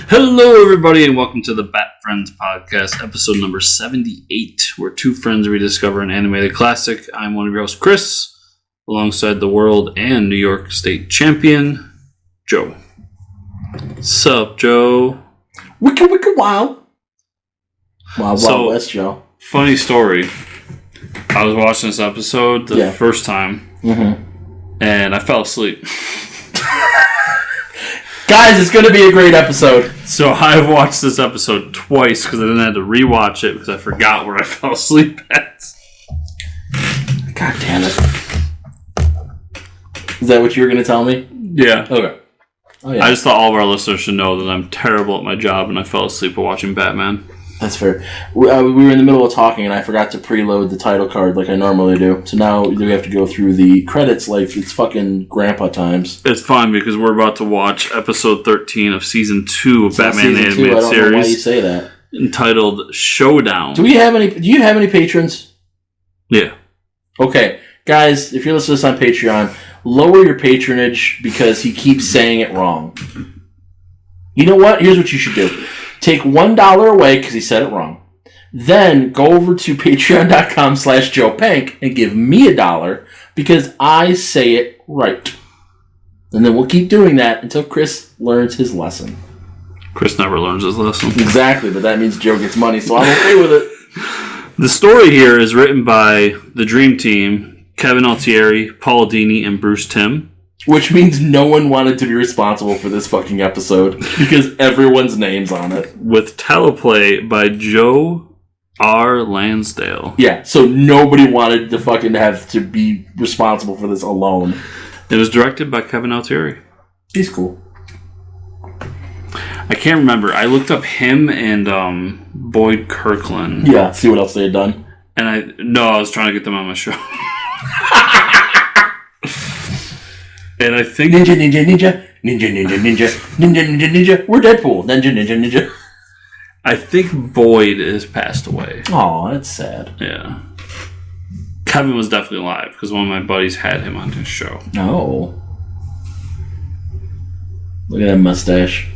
Hello, everybody, and welcome to the Bat Friends podcast, episode number 78, where two friends rediscover an animated classic. I'm one of your hosts, Chris, alongside the world and New York State champion, Joe. Sup, Joe? Wicka wow. Wild West, Joe. Funny story. I was watching this episode the first time, and I fell asleep. Guys, it's going to be a great episode. So I've watched this episode twice because I didn't have to rewatch it because I forgot where I fell asleep at. God damn it. Is that what you were going to tell me? Yeah. Okay. Oh, yeah. I just thought all of our listeners should know that I'm terrible at my job and I fell asleep while watching Batman. That's fair. We were in the middle of talking and I forgot to preload the title card like I normally do. So now we have to go through the credits like it's fucking grandpa times. It's fine because we're about to watch episode 13 of season 2 of Batman the Animated I don't Series. know why you say that. Entitled Showdown. Do you have any patrons? Yeah. Okay. Guys, if you're listening to this on Patreon, lower your patronage because he keeps saying it wrong. You know what? Here's what you should do. Take $1 away because he said it wrong. Then go over to patreon.com/JoePank and give me $1 because I say it right. And then we'll keep doing that until Chris learns his lesson. Chris never learns his lesson. Exactly, but that means Joe gets money, so I'm okay with it. The story here is written by the Dream Team, Kevin Altieri, Paul Dini, and Bruce Timm. Which means no one wanted to be responsible for this fucking episode because everyone's name's on it. With teleplay by Joe R. Lansdale. Yeah, so nobody wanted to fucking have to be responsible for this alone. It was directed by Kevin Altieri. He's cool. I can't remember. I looked up him and Boyd Kirkland. Yeah, see what else they had done. And I was trying to get them on my show. And I think... Ninja. We're Deadpool. Ninja. I think Boyd has passed away. Aw, that's sad. Yeah. Kevin was definitely alive because one of my buddies had him on his show. Oh. Look at that mustache.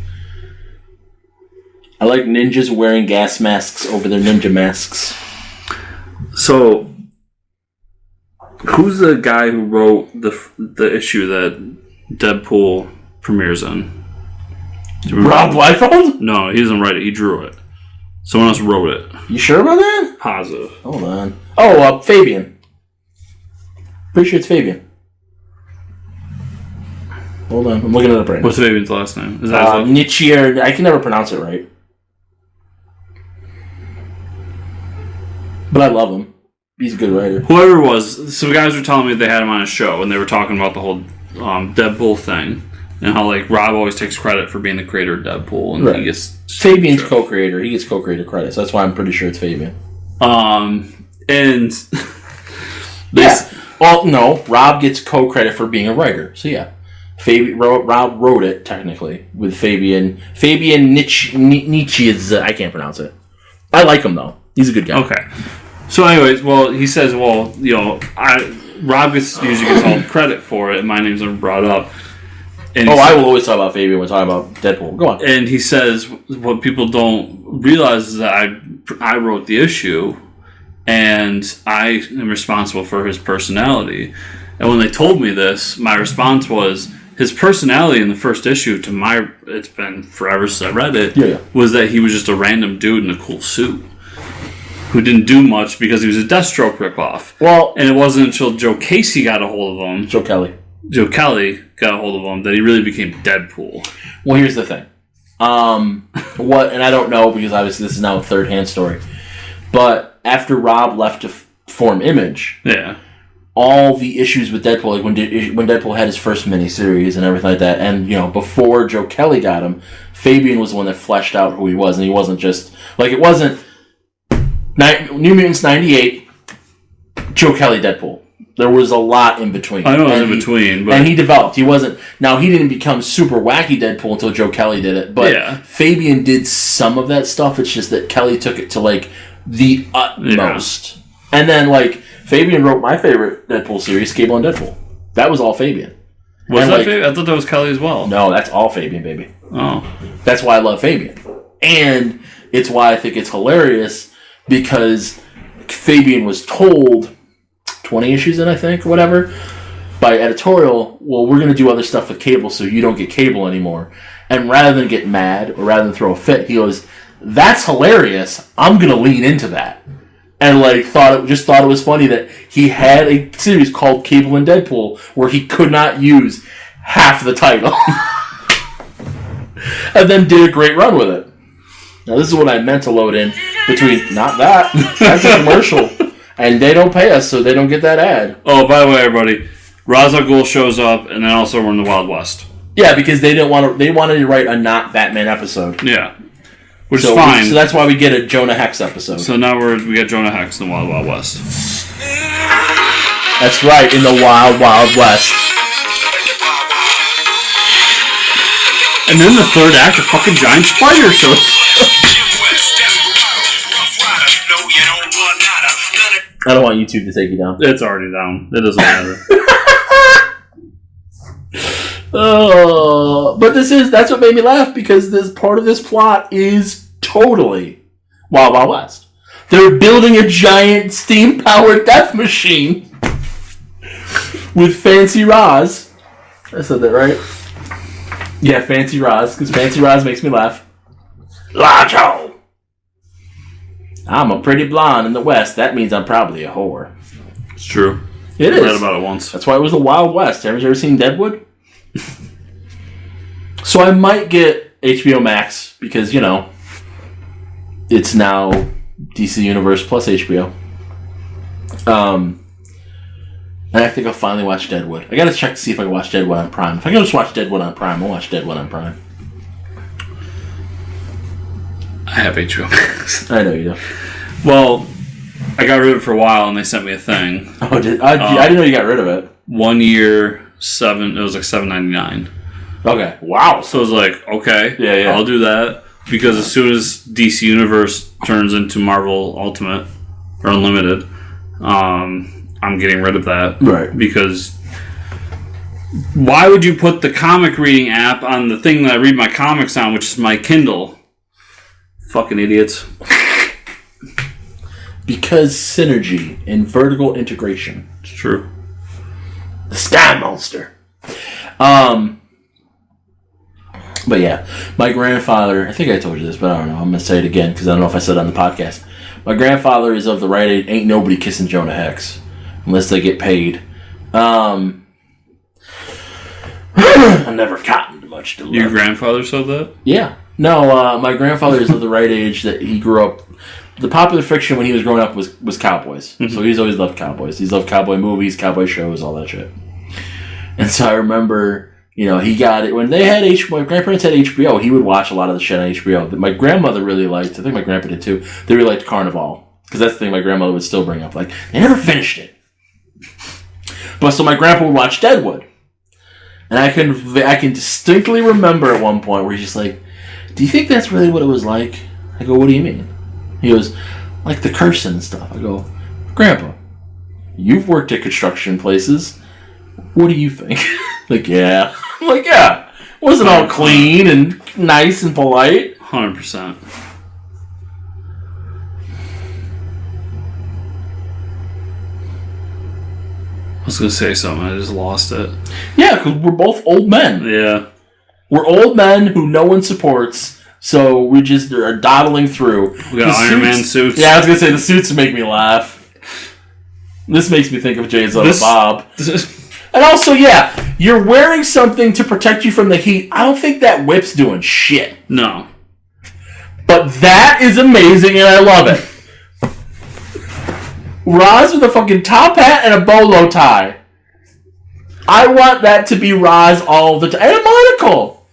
I like ninjas wearing gas masks over their ninja masks. So... Who's the guy who wrote the issue that Deadpool premieres in? Rob Liefeld? No, he doesn't write it. He drew it. Someone else wrote it. You sure about that? Positive. Hold on. Oh, Fabian. Pretty sure it's Fabian. Hold on. I'm looking at it right now. What's Fabian's last name? Is that Nietzsche, I can never pronounce it right. But I love him. He's a good writer. Whoever it was, some guys were telling me they had him on a show, and they were talking about the whole Deadpool thing, and how like Rob always takes credit for being the creator of Deadpool, and he gets Fabian's co-creator. He gets co-creator credit, so that's why I'm pretty sure it's Fabian. And well, no, Rob gets co-credit for being a writer. So yeah, Rob wrote it technically with Fabian Nietzsche. I can't pronounce it. I like him though. He's a good guy. Okay. So anyways, he says, Rob usually gets all the credit for it, and my name's never brought up. And I will always talk about Fabian when talking about Deadpool. Go on. And he says, what people don't realize is that I wrote the issue, and I am responsible for his personality. And when they told me this, my response was, his personality in the first issue, it's been forever since I read it, was that he was just a random dude in a cool suit who didn't do much because he was a Deathstroke ripoff. Well, and it wasn't until Joe Casey got a hold of him. Joe Kelly got a hold of him that he really became Deadpool. Well, here's the thing. And I don't know because obviously this is now a third-hand story. But after Rob left to form Image, all the issues with Deadpool, like when Deadpool had his first miniseries and everything like that, and before Joe Kelly got him, Fabian was the one that fleshed out who he was, and he wasn't just like it wasn't. New Mutants 98, Joe Kelly Deadpool. There was a lot in between. I know it was in between. But... And he developed. He didn't become super wacky Deadpool until Joe Kelly did it. But Fabian did some of that stuff. It's just that Kelly took it to like the utmost. And then like Fabian wrote my favorite Deadpool series, Cable and Deadpool. That was all Fabian. Was that Fabian? I thought that was Kelly as well. No, that's all Fabian, baby. Oh. That's why I love Fabian. And it's why I think it's hilarious, because Fabian was told 20 issues in, I think, or whatever, by editorial, well, we're going to do other stuff with Cable so you don't get Cable anymore. And rather than get mad or rather than throw a fit, he goes, that's hilarious. I'm going to lean into that. And thought it was funny that he had a series called Cable and Deadpool where he could not use half the title. And then did a great run with it. Now this is what I meant to load in between, not that, that's a commercial. And they don't pay us, so they don't get that ad. Oh, by the way, everybody, Ra's al Ghul shows up, and then also we're in the Wild West. Yeah, because they wanted to write a not Batman episode. Yeah. Which is fine. So that's why we get a Jonah Hex episode. So now we got Jonah Hex in the Wild Wild West. That's right, in the Wild Wild West. And then the third act, a fucking giant spider shows. I don't want YouTube to take you down. It's already down. It doesn't matter. But that's what made me laugh, because this part of this plot is totally Wild Wild West. They're building a giant steam-powered death machine with Fancy Roz. I said that right? Yeah, Fancy Roz, because Fancy Roz makes me laugh. Lacho! I'm a pretty blonde in the West. That means I'm probably a whore. It's true. It is. I read about it once. That's why it was the Wild West. Haven't you ever seen Deadwood? So I might get HBO Max because, it's now DC Universe plus HBO. And I think I'll finally watch Deadwood. I gotta check to see if I can watch Deadwood on Prime. If I can just watch Deadwood on Prime, I'll watch Deadwood on Prime. I have HBO Max. I know you do. Well, I got rid of it for a while, and they sent me a thing. Oh, I didn't know you got rid of it. 1 year, it was like $7.99. Okay. Wow. So it was like, okay, yeah, I'll do that, because as soon as DC Universe turns into Marvel Ultimate or Unlimited, I'm getting rid of that. Right. Because why would you put the comic reading app on the thing that I read my comics on, which is my Kindle? Fucking idiots. Because synergy and vertical integration. It's true. The Sky Monster. But yeah, my grandfather, I think I told you this, but I don't know. I'm going to say it again because I don't know if I said it on the podcast. My grandfather is of the right age. Ain't nobody kissing Jonah Hex unless they get paid. I never cottoned much to love. Your grandfather said that? Yeah. No, my grandfather is of the right age that he grew up. The popular fiction when he was growing up was cowboys. Mm-hmm. So he's always loved cowboys. He's loved cowboy movies, cowboy shows, all that shit. And so I remember, he got it when they had my grandparents had HBO. He would watch a lot of the shit on HBO that my grandmother really liked. I think my grandpa did too. They really liked Carnival, because that's the thing my grandmother would still bring up. Like, they never finished it. But so my grandpa would watch Deadwood, and I can distinctly remember at one point where he's just like, "Do you think that's really what it was like?" I go, "What do you mean?" He goes, "Like the cursing and stuff." I go, "Grandpa, you've worked at construction places. What do you think?" Like, yeah. I'm like, yeah. Wasn't all clean and nice and polite. 100%. I was going to say something. I just lost it. Yeah, because we're both old men. Yeah. We're old men who no one supports, so we just are dawdling through. We got Iron Man suits. Yeah, I was going to say, the suits make me laugh. This makes me think of Jay's Little Bob. And also, yeah, you're wearing something to protect you from the heat. I don't think that whip's doing shit. No. But that is amazing, and I love it. Roz with a fucking top hat and a bolo tie. I want that to be Roz all the time. And a monocle.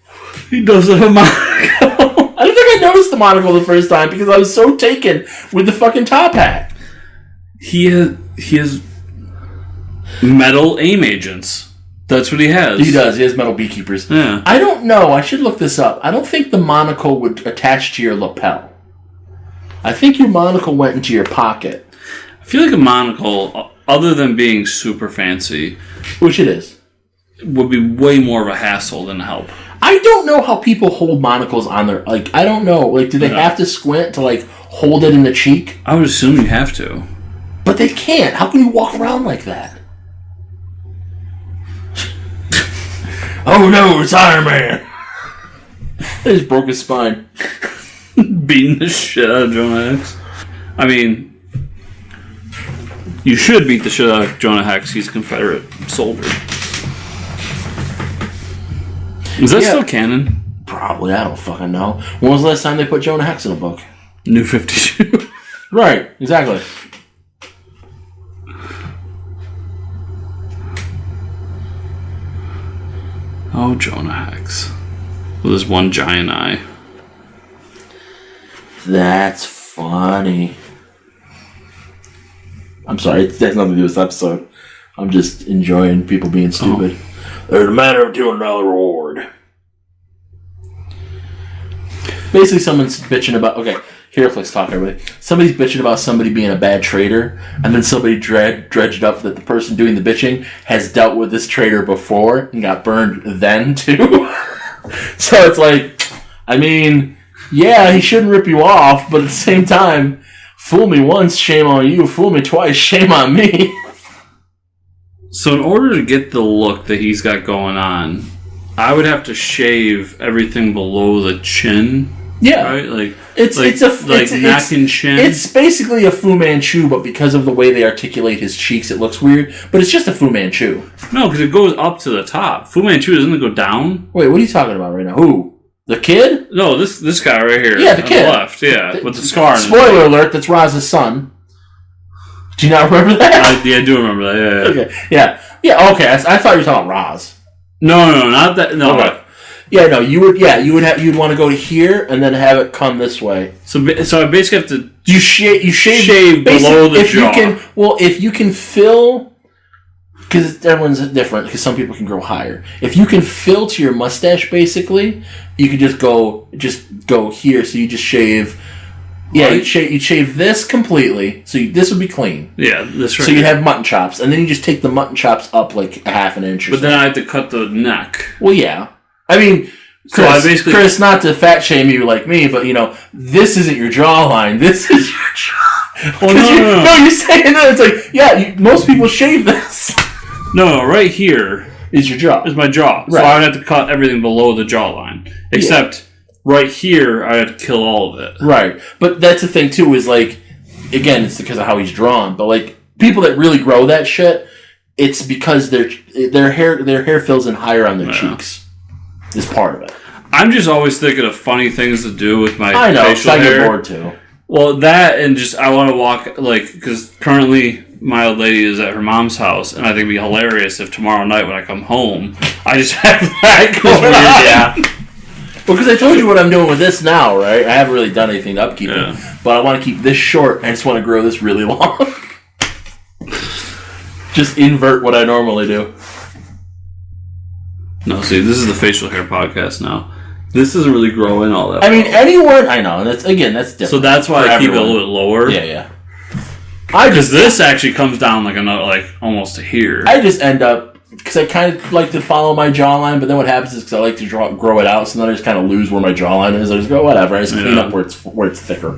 He does have a monocle. I don't think I noticed the monocle the first time because I was so taken with the fucking top hat. He has metal aim agents. That's what he has. He does. He has metal beekeepers. Yeah. I don't know. I should look this up. I don't think the monocle would attach to your lapel. I think your monocle went into your pocket. I feel like a monocle, other than being super fancy, which it is, would be way more of a hassle than help. I don't know how people hold monocles on their... Like, I don't know. Like, do they have to squint to, like, hold it in the cheek? I would assume you have to. But they can't. How can you walk around like that? Oh, no, it's Iron Man. They just broke his spine. Beating the shit out of Jonah Hex. I mean, you should beat the shit out of Jonah Hex. He's a Confederate soldier. Is that still canon? Probably. I don't fucking know. When was the last time they put Jonah Hex in a book? New 52. Right. Exactly. Oh, Jonah Hex. With his one giant eye. That's funny. I'm sorry. It has nothing to do with this episode. I'm just enjoying people being stupid. Oh. There's a matter of $200 reward. Basically, someone's bitching about... Okay, HeroClix talk, everybody. Somebody's bitching about somebody being a bad trader, and then somebody dredged up that the person doing the bitching has dealt with this trader before and got burned then, too. So it's like, I mean, yeah, he shouldn't rip you off, but at the same time, fool me once, shame on you. Fool me twice, shame on me. So in order to get the look that he's got going on, I would have to shave everything below the chin. Yeah, right. Like it's neck and chin. It's basically a Fu Manchu, but because of the way they articulate his cheeks, it looks weird. But it's just a Fu Manchu. No, because it goes up to the top. Fu Manchu doesn't it go down? Wait, what are you talking about right now? Who? The kid? No, this guy right here. Yeah, the kid. On the left. Yeah, with the scar. Spoiler alert: that's Raz's son. Do you not remember that? I do remember that. Yeah. Okay. Yeah. Okay. I thought you were talking about Raz. No, not that. No. Okay. Yeah, no, you would want to go to here and then have it come this way. So I basically have to you shave below the jaw. If you can fill, because everyone's different. Because some people can grow higher. If you can fill to your mustache, basically, you could just go here. So you just shave. Yeah, right. you shave this completely. So this would be clean. Yeah, this right. So you have mutton chops, and then you just take the mutton chops up like a half an inch. But then I have to cut the neck. Well, yeah. I mean, Chris, not to fat shame you like me, but this isn't your jawline. This is your jaw. Well, no, you're saying that it's like, yeah, most people shave this. No, right here is your jaw. Is my jaw. Right. So I would have to cut everything below the jawline, except right here I have to kill all of it. Right, but that's the thing too. Is like, again, it's because of how he's drawn. But like people that really grow that shit, it's because their hair fills in higher on their cheeks. Is part of it. I'm just always thinking of funny things to do with my facial hair. I get bored too. Well, that and just I want to walk because currently my old lady is at her mom's house, and I think it'd be hilarious if tomorrow night when I come home, I just have that going on. Yeah. Well, because I told you what I'm doing with this now, right? I haven't really done anything to upkeep it, but I want to keep this short. I just want to grow this really long. Just invert what I normally do. No, see, this is the facial hair podcast now. This doesn't really grow in all that. I mean, anyone... I know, that's different. So that's why I keep it a little bit lower. Yeah. Because this actually comes down almost to here. I just end up... Because I kind of like to follow my jawline, but then what happens is because I like to grow it out, so then I just kind of lose where my jawline is. I just go, whatever. I just clean up where it's thicker.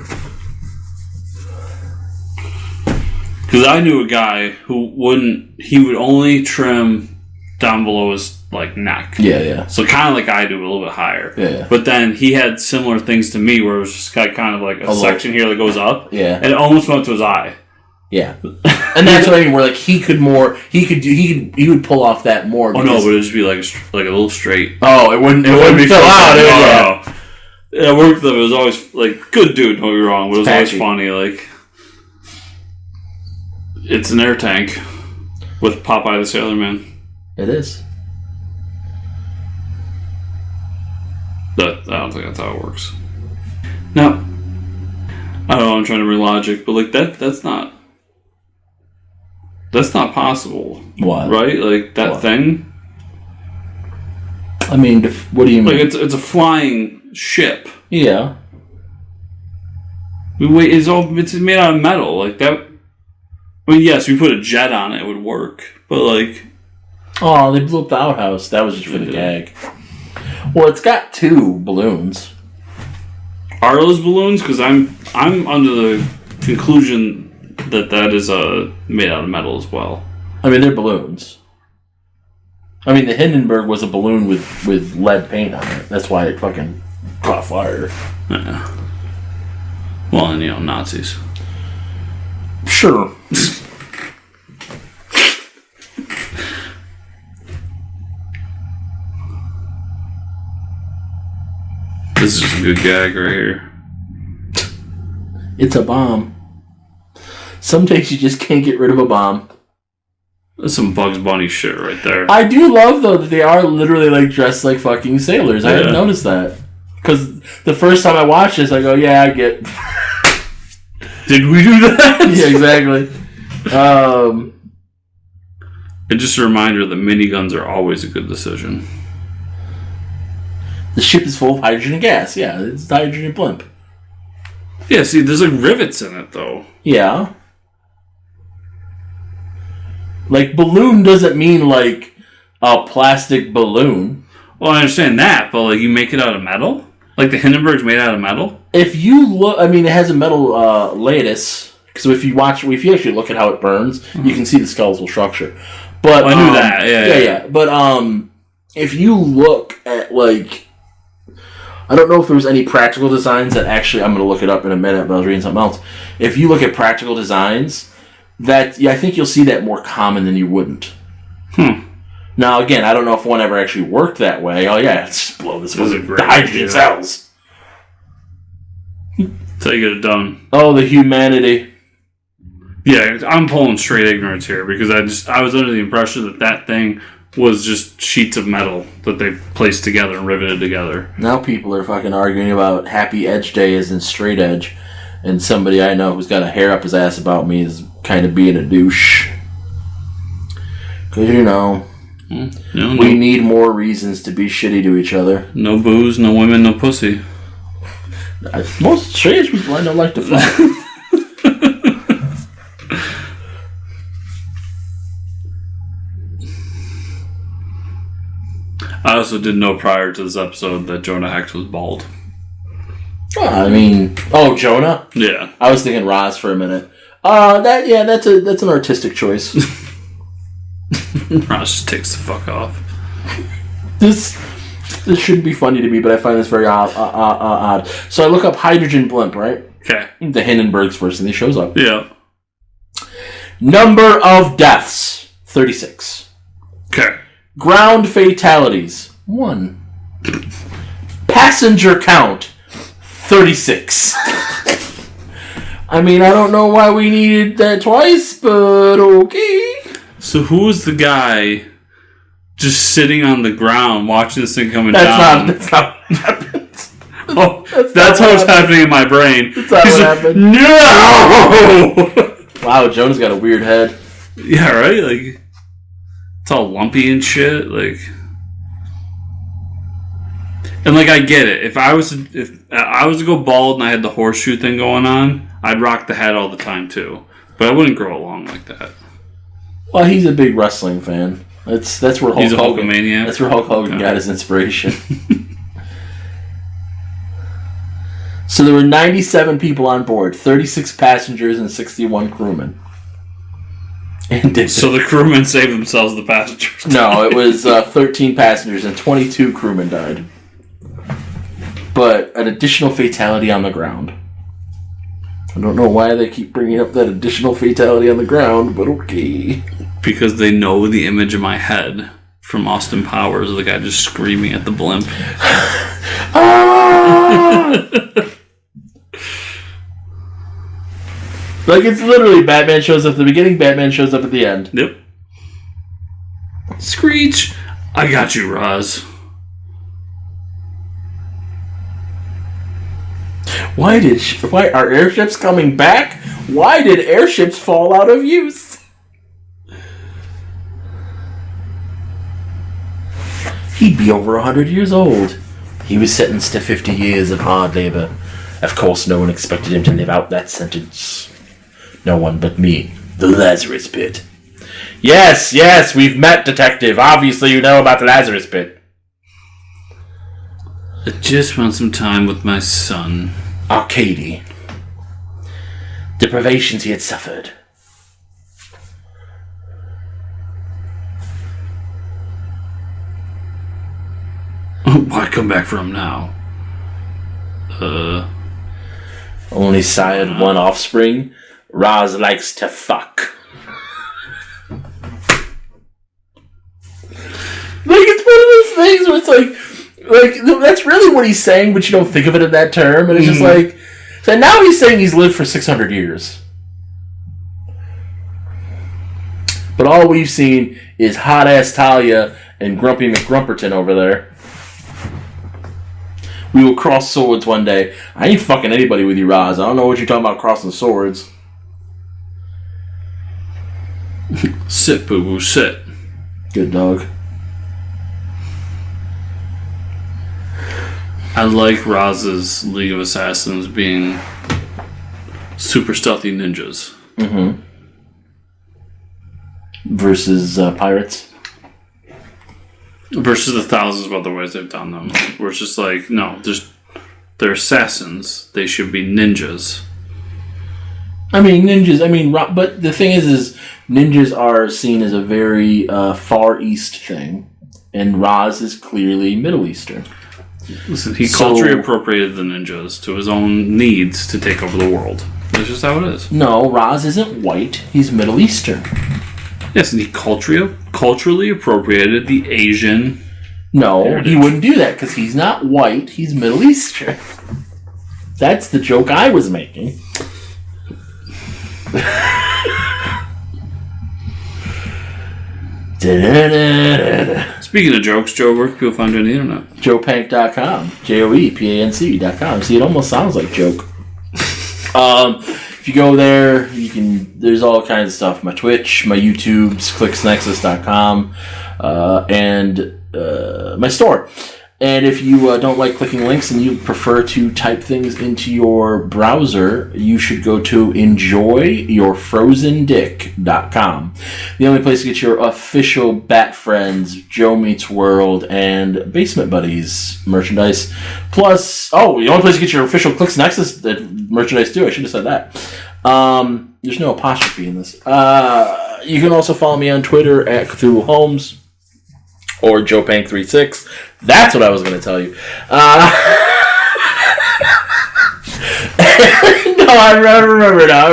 Because I knew a guy who he would only trim down below his neck. Yeah. So kind of like I do, a little bit higher. Yeah. But then he had similar things to me, where it was just kind of like a section here that goes up. Yeah. And it almost went to his eye. Yeah. And that's what I mean. Where he would pull off that more. Oh no, but it'd just be like a little straight. Oh, it wouldn't be fill out. Yeah, I worked with him. It was always good dude. Don't get me wrong, but it was always funny. It's an air tank with Popeye the Sailor Man. It is. I don't think that's how it works. No. I don't know, I'm trying to read logic, but that's not possible. What? Right? That thing? I mean, what do you mean? It's a flying ship. Yeah. It's made out of metal. That. I mean, yes, we put a jet on it would work, but Oh, they blew up the outhouse. That was just for the gag. Well, it's got 2 balloons. Are those balloons? Because I'm under the conclusion that is made out of metal as well. I mean, they're balloons. I mean, the Hindenburg was a balloon with lead paint on it. That's why it fucking caught fire. Yeah. Well, and Nazis. Sure. This is a good gag right here. It's a bomb. Some days you just can't get rid of a bomb. That's some Bugs Bunny shit right there. I do love, though, that they are literally, like, dressed like fucking sailors. I didn't notice that. Because the first time I watched this, I go, yeah, I get... Did we do that? Yeah, exactly. And just a reminder that miniguns are always a good decision. The ship is full of hydrogen and gas. Yeah, it's a hydrogen blimp. Yeah, see, there's like rivets in it, though. Yeah. Like, balloon doesn't mean, like, a plastic balloon. Well, I understand that, but, like, you make it out of metal? Like, the Hindenburg's made out of metal? If you look... I mean, it has a metal lattice. Because if you actually look at how it burns, you can see the skeletal structure. But I knew that, yeah. But, if you look at, like... I don't know if there was any practical designs that actually... I'm going to look it up in a minute, but I was reading something else. If you look at practical designs... I think you'll see that more common than you wouldn't. Now, again, I don't know if one ever actually worked that way. Oh, yeah, let's just blow this with the hydrogen cells. That's how you get it done. Oh, the humanity. Yeah, I'm pulling straight ignorance here because I was under the impression that thing was just sheets of metal that they placed together and riveted together. Now people are fucking arguing about Happy Edge Day as in straight edge. And somebody I know who's got a hair up his ass about me is kind of being a douche. Because, we need more reasons to be shitty to each other. No booze, no women, no pussy. Most straight edge people I know like to fuck. I also didn't know prior to this episode that Jonah Hex was bald. Jonah? Yeah. I was thinking Roz for a minute. That's an artistic choice. Roz just takes the fuck off. This shouldn't be funny to me, but I find this very odd. So I look up hydrogen blimp, right? Okay. The Hindenburg's first thing that shows up. Yeah. Number of deaths, 36. Okay. Ground fatalities, 1. Passenger count, 36. I mean, I don't know why we needed that twice, but okay. So who was the guy just sitting on the ground watching this thing coming down? That's not what happens. Oh, that's what's happening in my brain. That's not what happened. No! Wow, Jonah's got a weird head. Yeah, right? Like, it's all lumpy and shit. Like... And like I get it. If I was to go bald and I had the horseshoe thing going on, I'd rock the hat all the time too. But I wouldn't grow it long like that. Well, he's a big wrestling fan. That's where he's a Hulkamaniac. That's where Hulk Hogan got his inspiration. So there were 97 people on board, 36 passengers and 61 crewmen. So the crewmen saved themselves, the passengers. No, it was 13 passengers and 22 crewmen died. But an additional fatality on the ground. I don't know why they keep bringing up that additional fatality on the ground, but okay. Because they know the image in my head from Austin Powers of the guy just screaming at the blimp. Like, it's literally Batman shows up at the beginning, Batman shows up at the end. Yep. Screech! I got you, Roz. Why are airships coming back? Why did airships fall out of use? He'd be over 100 years old. He was sentenced to 50 years of hard labor. Of course, no one expected him to live out that sentence. No one but me, the Lazarus Pit. Yes, we've met, Detective. Obviously you know about the Lazarus Pit. I just want some time with my son. Arcady. The privations he had suffered. Why come back for him now? Only sired one offspring. Roz likes to fuck. It's one of those things where it's like that's really what he's saying, but you don't think of it in that term, and it's just like, so now he's saying he's lived for 600 years. But all we've seen is hot-ass Talia and Grumpy McGrumperton over there. We will cross swords one day. I ain't fucking anybody with you, Roz. I don't know what you're talking about crossing swords. Sit, boo-boo, sit. Good dog. I like Roz's League of Assassins being super stealthy ninjas. Mm-hmm. Versus pirates. Versus the thousands of other ways they've done them. Where it's just like, no, they're assassins. They should be ninjas. But the thing is ninjas are seen as a very Far East thing. And Roz is clearly Middle Eastern. Listen, he culturally appropriated the ninjas to his own needs to take over the world. That's just how it is. No, Roz isn't white. He's Middle Eastern. Yes, and he culturally appropriated the Asian. No, heritage. He wouldn't do that because he's not white. He's Middle Eastern. That's the joke I was making. Speaking of jokes, Joe, where can people find you on the internet? JoePank.com. JoePanc.com. See, it almost sounds like joke. If you go there, there's all kinds of stuff. My Twitch, my YouTube's clicksnexus.com, and my store. And if you don't like clicking links and you prefer to type things into your browser, you should go to enjoyyourfrozendick.com. The only place to get your official Bat Friends, Joe Meets World, and Basement Buddies merchandise. Plus, the only place to get your official Clicks Nexus merchandise too. I should have said that. There's no apostrophe in this. You can also follow me on Twitter at Cthulhu Holmes. Or JoePank36. That's what I was going to tell you. No, I remember now.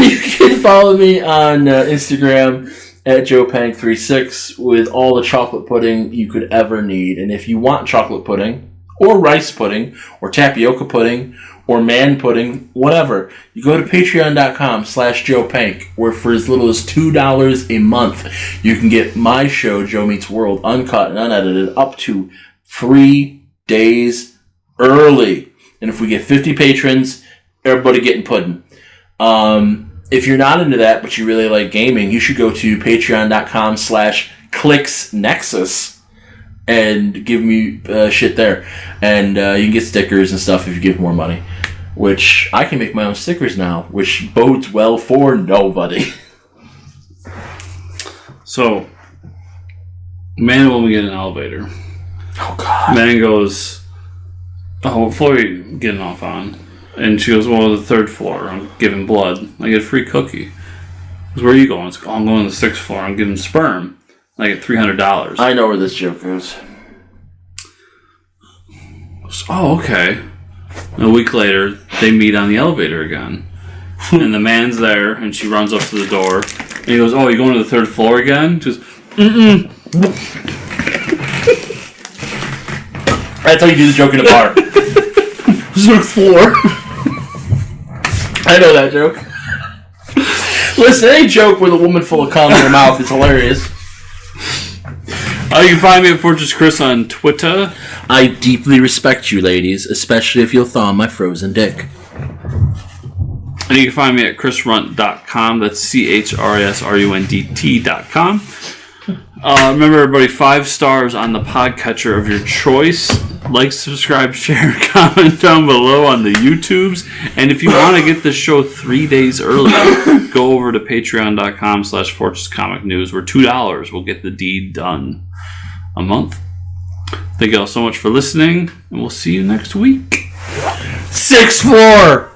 You can follow me on Instagram at JoePank36 with all the chocolate pudding you could ever need. And if you want chocolate pudding, or rice pudding, or tapioca pudding, or man pudding, whatever, you go to patreon.com/JoePank, where for as little as $2 a month, you can get my show, Joe Meets World, uncut and unedited, up to 3 days early. And if we get 50 patrons, everybody getting pudding. If you're not into that, but you really like gaming, you should go to patreon.com/ClicksNexus and give me shit there. And you can get stickers and stuff if you give more money. Which, I can make my own stickers now, which bodes well for nobody. So, man and woman get in an elevator. Oh, God. Man goes, what floor are you getting off on? And she goes, well, the 3rd floor. I'm giving blood. I get a free cookie. He goes, where are you going? I'm going to the 6th floor. I'm giving sperm. I get $300. I know where this joke goes. Oh, okay. A week later, they meet on the elevator again. And the man's there, and she runs up to the door. And he goes, oh, you going to the 3rd floor again? Just, That's how you do the joke in a bar. 6th floor. I know that joke. Listen, any joke with a woman full of cum in her mouth is hilarious. You can find me at Fortress Chris on Twitter. I deeply respect you, ladies, especially if you'll thaw my frozen dick. And you can find me at chrisrunt.com. That's CHRISRUNDT.com. Remember, everybody, 5 stars on the podcatcher of your choice. Like, subscribe, share, comment down below on the YouTubes. And if you want to get the show 3 days early, go over to patreon.com/Fortress Comic News, where $2 will get the deed done a month. Thank you all so much for listening, and we'll see you next week. 6'4".